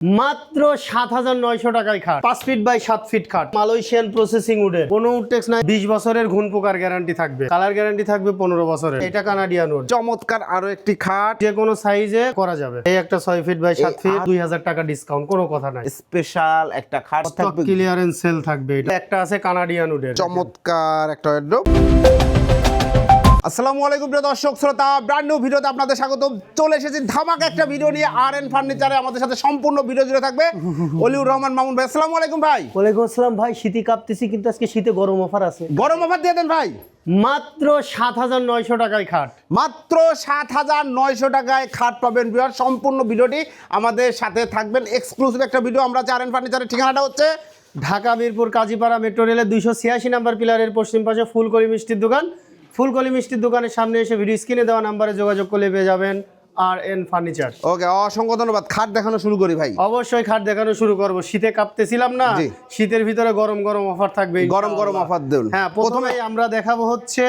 মাত্র ৭,৯০০ টাকায় খাট 5 ফিট বাই 7 ফিট খাট মালয়েশিয়ান প্রসেসিং উডের কোনো উডটেক্স নাই 20 বছরের ঘুণ পোকার গ্যারান্টি থাকবে কালার গ্যারান্টি থাকবে 15 বছরের এটা কানাডিয়ান উড চমৎকার আরো একটি খাট যে কোনো সাইজে করা যাবে এই একটা 6 ফিট বাই 7 ফিট 2000 টাকা ডিসকাউন্ট কোনো কথা নাই স্পেশাল একটা খাট থাকবে ক্লিয়ারেন্স সেল থাকবে এটা একটা আছে কানাডিয়ান উডের চমৎকার একটা ওয়ার্ডরোব। আসসালামু আলাইকুম প্রিয় দর্শক শ্রোতা, ব্র্যান্ড নিউ ভিডিওতে আপনাদের স্বাগত। চলে এসেছি ধামাকা একটা ভিডিও নিয়ে আর.এন ফার্নিচারে। আমাদের সাথে সম্পূর্ণ ভিডিও জুড়ে থাকবে অলিউর রহমান মামুন ভাই। আসসালামু আলাইকুম ভাই। ওয়ালাইকুম আসসালাম ভাই। শীতে কাঁপতেছি কিন্তু আজকে শীতে গরম অফার আছে। গরম অফার দিয়ে দেন ভাই। মাত্র ৭,৯০০ টাকায় খাট, মাত্র ৭,৯০০ টাকায় খাট পাবেন ভিউয়ার। সম্পূর্ণ ভিডিওটি আমাদের সাথে থাকবেন, এক্সক্লুসিভ একটা ভিডিও। আমরা আর.এন ফার্নিচারের ঠিকানাটা হচ্ছে ঢাকা মিরপুর কাজীপাড়া মেট্রো রেলের 286 নাম্বার পিলারের পশ্চিম পাশে ফুলকলি মিষ্টির দোকান। ফুলকলি মিষ্টির দোকানের সামনে এসে ভিডিও স্ক্রিনে দেওয়া নাম্বারে যোগাযোগ করলে পেয়ে যাবেন আর.এন ফার্নিচার। ওকে, অসংখ্য ধন্যবাদ। খাট দেখানো শুরু করি ভাই। অবশ্যই খাট দেখানো শুরু করব। শীতে কাঁপতেছিলাম না, শীতের ভিতরে গরম গরম অফার থাকবে, গরম গরম অফার দেন। হ্যাঁ, প্রথমে আমরা দেখাবো হচ্ছে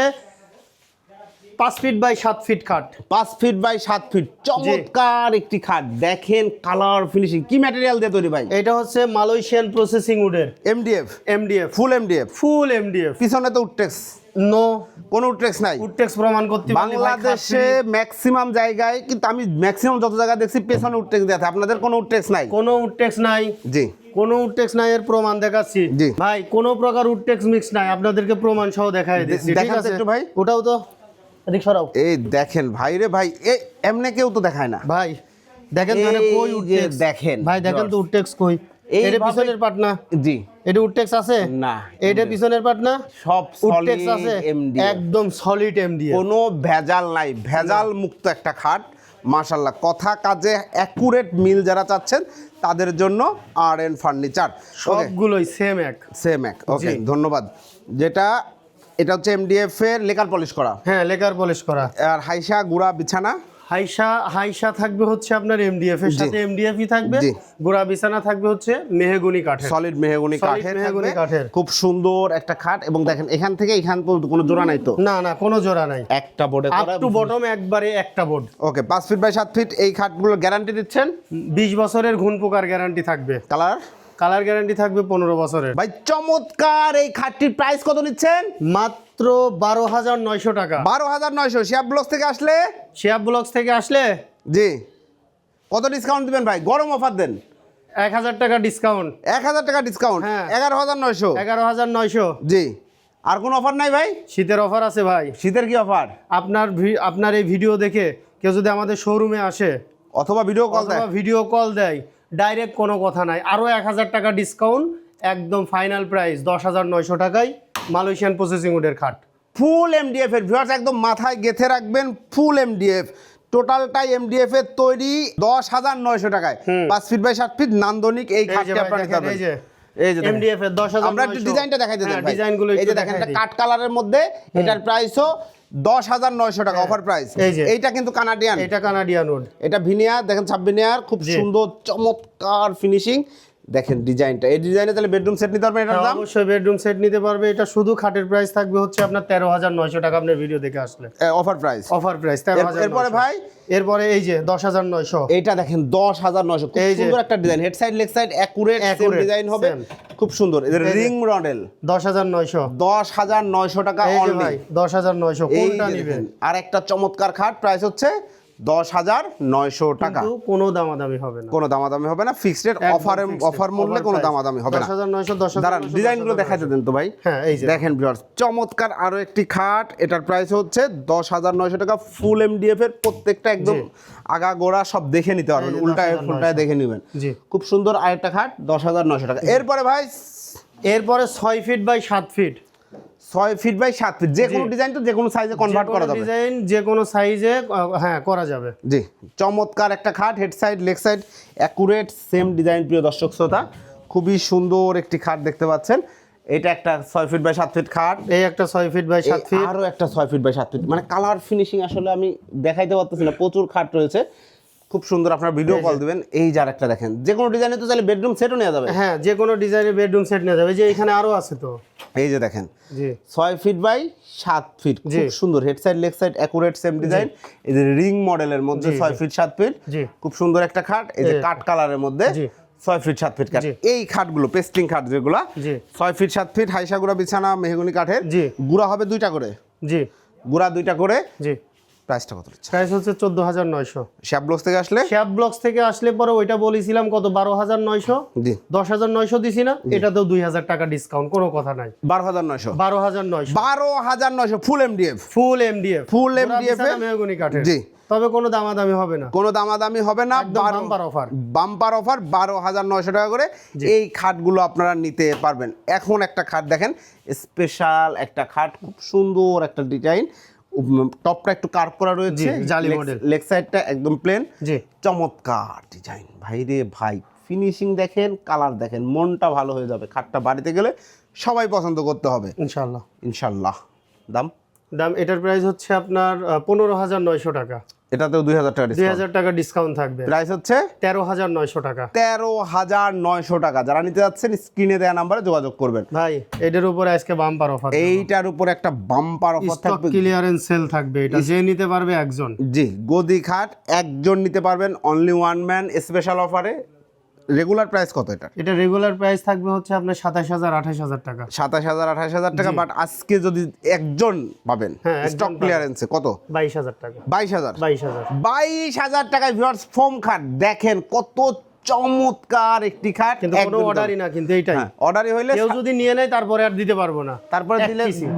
5 ফিট বাই 7 ফিট খাট। 5 ফিট বাই 7 ফিট চমৎকার একটি খাট। দেখেন কালার ফিনিশিং, কি ম্যাটেরিয়াল দিয়ে তৈরি ভাই? এটা হচ্ছে মালয়েশিয়ান প্রসেসিং উডের এমডিএফ। Full MDF. পিছনে তো উডটেক্স নো, কোনো উডটেক্স নাই। উডটেক্স প্রমাণ করতে বাংলাদেশে ম্যাক্সিমাম জায়গায়, কিন্তু আমি ম্যাক্সিমাম যত জায়গায় দেখছি পেছনে উডটেক্স দেয়া থাকে। আপনাদের কোনো উডটেক্স নাই? কোনো উডটেক্স নাই। জি, কোনো উডটেক্স নাই, এর প্রমাণ দেখাচ্ছি ভাই। কোনো প্রকার উডটেক্স মিক্স নাই, আপনাদেরকে প্রমাণ সহ দেখাই দিচ্ছি। ঠিক আছে একটু ভাই, ওটাও তো এদিক সরাও। এই দেখেন ভাই রে ভাই, এই এমনি কেউ তো দেখায় না ভাই। দেখেন মানে কই উডটেক্স দেখেন ভাই, দেখেন তো উডটেক্স কই। এর পিছনের পার্ট না? জি, এটা উডটেক্স আছে না। এটা পিছনের পার্ট না? সব উডটেক্স আছে, এমডিএফ, একদম সলিড এমডিএফ, কোনো ভেজাল নাই। ভেজাল মুক্ত একটা খাট মাশাআল্লাহ। কথা কাজে অ্যাকুরেট মিল যারা চাচ্ছেন তাদের জন্য আর.এন ফার্নিচার। সবগুলোই সেম এক। ওকে, ধন্যবাদ। এটা হচ্ছে এমডিএফ এর লেকার পলিশ করা। হ্যাঁ, লেকার পলিশ করা। আর হাইসা গুড়া বিছানা। হাইসা থাকবে হচ্ছে আপনার এমডিএফ এর সাথে, এমডিএফই থাকবে। গোড়া বিছানা থাকবে হচ্ছে মেহগনি কাঠের, সলিড মেহগনি কাঠের। খুব সুন্দর একটা খাট। এবং দেখেন এখান থেকে এখান পর্যন্ত কোনো জোড়া নাই তো? না, কোনো জোড়া নাই। একটা বোর্ডে আপ টু বটম একবারে একটা board. Okay, 5 feet by 7 feet এই খাটগুলো গ্যারান্টি দিচ্ছেন 20 বছরের ঘুণ পোকার গ্যারান্টি থাকবে। কালার গ্যারান্টি থাকবে 15 বছরের। ভাই চমৎকার এই খাটটির প্রাইস কত নিচ্ছেন? মাত্র 12,900 টাকা। 12,900। শিয়াব ব্লগস থেকে আসলে জি, কত ডিসকাউন্ট দিবেন ভাই? গরম অফার দেন। 1000 টাকা ডিসকাউন্ট। 1000 টাকা ডিসকাউন্ট। হ্যাঁ, 11,900। 11,900। জি, আর কোনো অফার নাই ভাই? শীতের অফার আছে ভাই। শীতের কি অফার? আপনার এই ভিডিও দেখে কেউ যদি আমাদের শোরুমে আসে অথবা ভিডিও কল দেয়, ডাইরেক্ট কোনো কথা নাই, আরো 1000 টাকা ডিসকাউন্ট। একদম ফাইনাল প্রাইস 10,900 টাকায় মালয়েশিয়ান প্রসেসিং উডের খাট। ফুল এমডিএফ এর ভিউয়ার্স, একদম মাথায় গেঁথে রাখবেন। ফুল এমডিএফ, টোটালটাই এমডিএফ এর তৈরি। 10,900 টাকায় 5 ফিট বাই 7 ফিট নান্দনিক এই খাটটি আপনারা নিতে পারবেন। এই যে এমডিএফ এর 10,900। আমরা একটু ডিজাইনটা দেখাই দিই ভাই। ডিজাইনগুলো এই যে দেখেন, এটা কাট কালারের মধ্যে, এটার প্রাইসও 10,900 টাকা অফার প্রাইস। এইটা কিন্তু কানাডিয়ান, এটা কানাডিয়ান উড, এটা ভিনিয়ার। দেখেন সাবভিনিয়ার, খুব সুন্দর চমৎকার ফিনিশিং। দেখেন ডিজাইনটা, এই ডিজাইনে তাহলে বেডরুম সেট নিতে পারবেন। এটার দাম অবশ্যই বেডরুম সেট নিতে পারবে। এটা শুধু খাটের প্রাইস থাকবে হচ্ছে আপনার 13,900 টাকা। আপনার ভিডিও দেখে আসলে অফার প্রাইস 13,000। এরপরে ভাই, এরপরে এই যে 10,900। এইটা দেখেন 10,900। খুব সুন্দর একটা design, head side leg side accurate same design হবে, খুব সুন্দর। এর রিং মডেল 10,900। 10,900 টাকা অনলি। 10,900 কোনটা নেবেন? আর একটা চমৎকার খাট, প্রাইস হচ্ছে 10,900 টাকা। কোনো দামাদামি হবে না, কোনো দামাদামি হবে না, ফিক্সড রেট। অফার মূল্যে কোনো দামাদামি হবে না। 10,900। দাঁড়ান, ডিজাইনগুলো দেখাইতে দেন তো ভাই। হ্যাঁ, এই যে দেখেন ভিউয়ার্স, চমৎকার আরো একটি খাট। এটার প্রাইস হচ্ছে 10,900 টাকা। ফুল এমডিএফ এর, প্রত্যেকটা একদম আগা গোড়া সব দেখে নিতে পারবেন, উল্টায় ফুলটায় দেখে নেবেন। খুব সুন্দর আরেকটা খাট, 10,900 টাকা। এরপরে ভাই, 6 feet by 7 feet. 6 feet by 7 feet, যে কোনো ডিজাইন তো যে কোনো সাইজে কনভার্ট করা যাবে। ডিজাইন যে কোনো সাইজে হ্যাঁ করা যাবে। জি, চমৎকার একটা খাট, head side leg side accurate same design. প্রিয় দর্শক শ্রোতা, খুবই সুন্দর একটি খাট দেখতে পাচ্ছেন। এটা একটা 6 ফিট বাই 7 ফিট খাট। এই একটা 6 ফিট বাই 7 ফিট, আরো একটা 6 ফিট বাই 7 ফিট। মানে কালার ফিনিশিং আসলে আমি দেখাইতে পারতেছি না, প্রচুর খাট রয়েছে। খুব সুন্দর, আপনারা ভিডিও কল দিবেন। এই যার একটা দেখেন, যে কোনো ডিজাইনে তো চাইলে বেডরুম সেটও নেওয়া যাবে। হ্যাঁ, যে কোনো ডিজাইনের বেডরুম সেট নেওয়া যাবে। যে এখানে আরো আছে তো, এই যে দেখেন, জি 6 ফিট বাই 7 ফিট, খুব সুন্দর। Head side leg side accurate same design. এই যে রিং মডেলের মধ্যে 6 ফিট 7 ফিট, খুব সুন্দর একটা খাট। এই যে কাট কালারের মধ্যে 6 ফিট 7 ফিট কাঠ। জি। এই খাটগুলো পেস্টিং খাট যেগুলো জি 6 ফিট 7 ফিট হাইসা গুড়া বিছানা মেহগনি কাঠের, জি গুড়া হবে 2টা করে, জি গুড়া 2টা করে। জি প্রাইসটা কত হচ্ছে? প্রাইস হচ্ছে 14,900। শ্যাপ ব্লকস থেকে আসলে শ্যাপ ব্লকস থেকে আসলে পরে ওইটা বলেছিলাম কত 12,900, জি 10,900 দিছি না, এটাতেও 2,000 টাকা ডিসকাউন্ট, কোনো কথা নাই। 12,900 12,900 12,900 ফুল MDF, full MDF, full MDF এর মেহগনি কাঠের। জি তবে কোনো দামাদামি হবে না, কোনো দামাদামি হবে না, একদম বাম্পার অফার। বাম্পার অফার 12,900 টাকা করে এই খাটগুলো আপনারা নিতে পারবেন। এখন একটা খাট দেখেন, স্পেশাল একটা খাট, খুব সুন্দর একটা ডিজাইন, টপটা একটু কার্ভ করা রয়েছে, জালি মডেল, লেগ সাইডটা একদম প্লেন, জি চমৎকার ডিজাইন। ভাই রে ভাই, ফিনিশিং দেখেন, কালার দেখেন, মনটা ভালো হয়ে যাবে। খাটটা বাড়িতে গেলে সবাই পছন্দ করতে হবে ইনশাআল্লাহ। ইনশাল্লাহ। দাম দাম এটার প্রাইস হচ্ছে আপনার 15,900 টাকা, এটাতেও 2,000 টাকা ডিসকাউন্ট, 2,000 টাকা ডিসকাউন্ট থাকবে। প্রাইস হচ্ছে 13,900 টাকা। 13,900 টাকা। যারা নিতে যাচ্ছেন স্ক্রিনে দেওয়া নাম্বারে যোগাযোগ করবেন। ভাই এটার উপরে আজকে বাম্পার অফার, এইটার উপর একটা বাম্পার অফার স্টক থাকবে, ক্লিয়ারেন্স সেল থাকবে, এটা যে নিতে পারবে একজন। জি গদি খাট একজন নিতে পারবেন, অনলি ওয়ান ম্যান স্পেশাল অফারে। রেগুলার প্রাইস কত এটা? এটা রেগুলার প্রাইস থাকবে হচ্ছে আপনার 27,000 28,000 টাকা, 27,000 28,000 টাকা। বাট আজকে যদি একজন পাবেন হ্যাঁ, একজন স্টক ক্লিয়ারেন্সে কত? 22,000 টাকা, 22,000 22,000। 22,000 টাকায় ভিউয়ার্স ফোম খাট দেখেন, কত চমৎকার একটি খাট। কিন্তু কোনো অর্ডারই না, কিন্তু এইটাই অর্ডারই হইলে কেউ যদি নিয়ে নেয় তারপরে আর দিতে পারবো না, তারপরে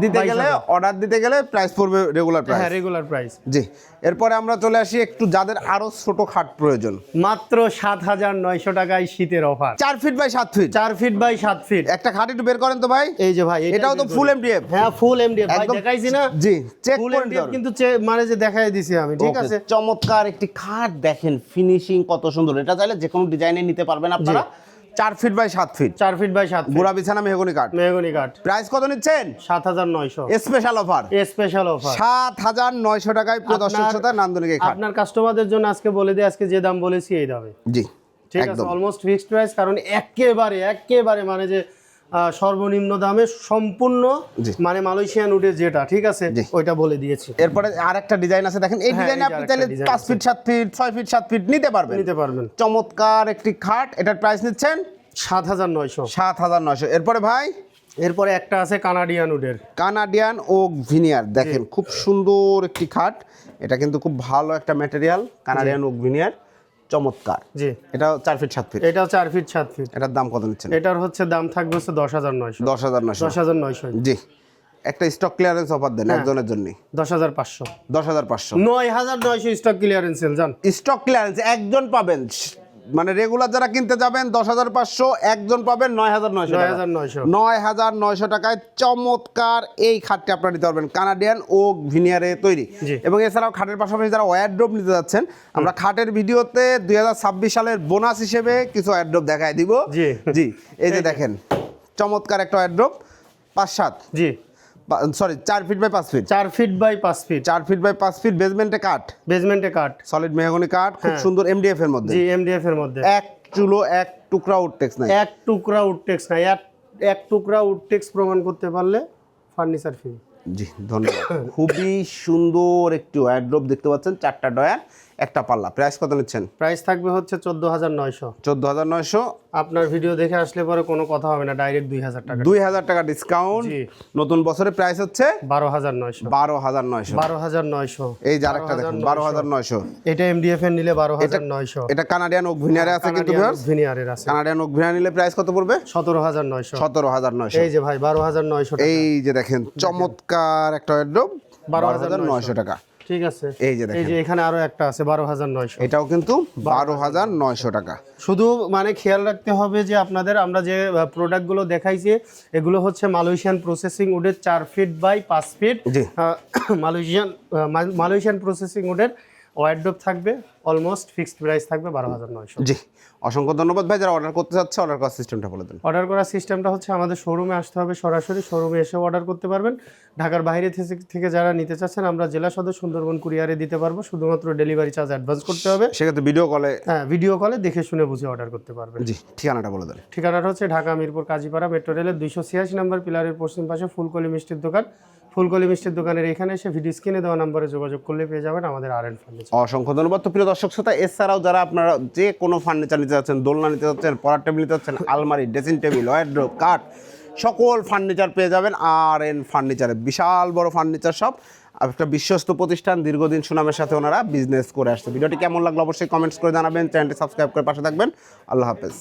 দিতে গেলে অর্ডার দিতে গেলে প্রাইস পড়বে রেগুলার প্রাইস। হ্যাঁ রেগুলার প্রাইস। জি এরপরে আমরা চলে আসি একটু যাদের আরো ছোট খাট প্রয়োজন, মাত্র 7,900 টাকায় শীতের offer, 4 feet by 7 feet, 4 feet by 7 feet. একটা খাট একটু বের করেন তো ভাই। এই যে ভাই এটাও তো ফুল এমডিএফ। হ্যাঁ ফুল এমডিএফ ভাই, একদম দেখাইছি না? জি চেক ফুল করে এমডিএফ কিন্তু মানে যে দেখাই দিছি আমি, ঠিক আছে। চমৎকার একটি খাট দেখেন, ফিনিশিং কত সুন্দর। এটা চাইলে যে কোনো ডিজাইনে নিতে পারবেন আপনারা। 4 feet by 7 feet, 4 feet by 7 feet, গোড়া বিছানা মেহগনি কাঠ, মেহগনি কাঠ। প্রাইস কত নিচ্ছেন? 7,900 স্পেশাল অফার, স্পেশাল অফার 7,900 টাকায় প্রিয় দর্শক শ্রোতা নান্দনিক এই খাট। আপনার কাস্টমারদের জন্য আজকে বলে দিই, আজকে যে দাম বলেছি এই দামে, জি ঠিক আছে, অলমোস্ট ফিক্সড প্রাইস। কারণ একেবারে মানে যে সর্বনিম্ন দামে সম্পূর্ণ মানে মালয়েশিয়ান উডের যেটা, ঠিক আছে, ওইটা বলে দিয়েছি। এরপরে আরেকটা ডিজাইন আছে দেখেন, এই ডিজাইনে আপনি চাইলে 5 ফিট 7 ফিট 6 ফিট 7 ফিট নিতে পারবেন। চমৎকার একটি খাট, এটার প্রাইস নিচ্ছেন 7,900। 7,900। এরপরে ভাই এরপরে একটা আছে কানাডিয়ান উডের, কানাডিয়ান ওক ভিনিয়ার, দেখেন খুব সুন্দর একটি খাট। এটা কিন্তু খুব ভালো একটা ম্যাটেরিয়াল, কানাডিয়ান ওক ভিনিয়ার, চমৎকার। জি এটা 4 ফিট 7 ফিট, এটাও 4 ফিট 7 ফিট। এটার দাম কত নিচ্ছেন? এটার হচ্ছে দাম থাকবে হচ্ছে 10,900। 10,900। 10,900 জি একটা স্টক ক্লিয়ারেন্স অফার দেন একজনের জন্য। 10,500। 10,500। 9,900 স্টক ক্লিয়ারেন্স সেল জান। স্টক ক্লিয়ারেন্স একজন পাবেন, মানে রেগুলার যারা কিনতে যাবেন 10,500, একজন পাবেন 9,900 টাকা। 9,900 টাকায় চমৎকার এই খাটটি আপনারা নিতে পারবেন, কানাডিয়ান ওক ভিনিয়ারে তৈরি। এবং এছাড়াও খাটের পাশাপাশি যারা ওয়্যারড্রপ নিতে যাচ্ছেন, আমরা খাটের ভিডিওতে 2026 সালের বোনাস হিসেবে কিছু ওয়্যারড্রপ দেখায় দিব। জি জি এই যে দেখেন চমৎকার একটা ওয়্যারড্রপ, 5-7, জি sorry 4 feet by 5 feet, 4 feet by 5 feet, 4 feet by 5 feet, বেসমেন্টে কাঠ, বেসমেন্টে কাঠ, সলিড মেহগনি কাঠ, খুব সুন্দর এমডিএফ এর মধ্যে। জি এমডিএফ এর মধ্যে এক চুলো এক টুকরা উডটেক্স নাই, এক টুকরা উডটেক্স নাই, এক টুকরা উডটেক্স প্রমাণ করতে পারলে ফার্নিচার ফ্রি। জি ধন্যবাদ। খুবই সুন্দর একটি ওয়্যারড্রপ দেখতে পাচ্ছেন, 4টা ডয়ার একটা পাল্লা। প্রাইস কত নিচ্ছেন? প্রাইস থাকবে হচ্ছে 14,900। 14,900। আপনার ভিডিও দেখে আসলে পরে কোনো কথা হবে না, ডাইরেক্ট 2,000 টাকা, 2,000 টাকা ডিসকাউন্ট। নতুন বছরের প্রাইস হচ্ছে 12,900। 12,900। 12,900। এই যে আরেকটা দেখুন 12,900। এটা এমডিএফ এর নিলে 12,900। এটা কানাডিয়ান ওক ভিনিয়ারে আছে কিন্তু ভিউয়ার্স, ভিনিয়ারের আছে। কানাডিয়ান ওক ভিনিয়ার নিলে প্রাইস কত পড়বে? 17,900। 17,900। এই যে ভাই 12,900 টাকা। এই যে দেখেন চমৎকার একটা ওয়্যারড্রপ, 12,900 টাকা। ঠিক আছে, এই যে দেখেন এখানে আরো একটা আছে 12,900। এটাও কিন্তু 12,900 টাকা। শুধু মানে খেয়াল রাখতে হবে যে আপনাদের আমরা যে প্রোডাক্টগুলো দেখাইছি এগুলো হচ্ছে মালয়েশিয়ান প্রসেসিং উডের 4 feet by 5 feet, Malaysian processing উডের ওয়্যারড্রপ থাকবে, অলমোস্ট ফিক্সড প্রাইস থাকবে 12,900। জি অসংখ্য ধন্যবাদ ভাই। যারা অর্ডার করতে চাচ্ছে অর্ডার করার সিস্টেমটা বলে দেন। অর্ডার করার সিস্টেমটা হচ্ছে আমাদের শোরুমে আসতে হবে, সরাসরি শোরুমে এসে অর্ডার করতে পারবেন। ঢাকার বাইরে থেকে যারা নিতে চাচ্ছেন আমরা জেলা সদর সুন্দরবন কুরিয়ারে দিতে পারবো, শুধুমাত্র ডেলিভারি চার্জ অ্যাডভান্স করতে হবে। সেক্ষেত্রে ভিডিও কলে, হ্যাঁ ভিডিও কলে দেখে শুনে বুঝে অর্ডার করতে পারবেন। জি ঠিকানাটা বলে দেন। ঠিকানাটা হচ্ছে ঢাকা মিরপুর কাজীপাড়া মেট্রো রেলের 286 নম্বর পিলারের পশ্চিম পাশে ফুলকলি মিষ্টির দোকান। ফুলকলি মিষ্টির দোকানের এখানে এসে ভিডিও স্ক্রিনে দেওয়া নম্বরে যোগাযোগ করলে পেয়ে যাবেন আমাদের আর.এন ফার্নিচার। অসংখ্য ধন্যবাদ। তো প্রিয় দর্শক শ্রোতা, এছাড়াও যারা আপনারা যে কোনো ফার্নিচার নিতে যাচ্ছেন, দোলনা নিতে যাচ্ছেন, পড়ার টেবিল নিতে যাচ্ছেন, আলমারি, ড্রেসিং টেবিল, ওয়ার্ড্রোব, কাঠ, সকল ফার্নিচার পেয়ে যাবেন আর.এন ফার্নিচারে। বিশাল বড় ফার্নিচার শপ, একটা বিশ্বস্ত প্রতিষ্ঠান, দীর্ঘদিন সুনামের সাথে ওনারা বিজনেস করে আসছে। ভিডিওটি কেমন লাগলো অবশ্যই কমেন্টস করে জানাবেন, চ্যানেলটি সাবস্ক্রাইব করে পাশে থাকবেন। আল্লাহ হাফেজ।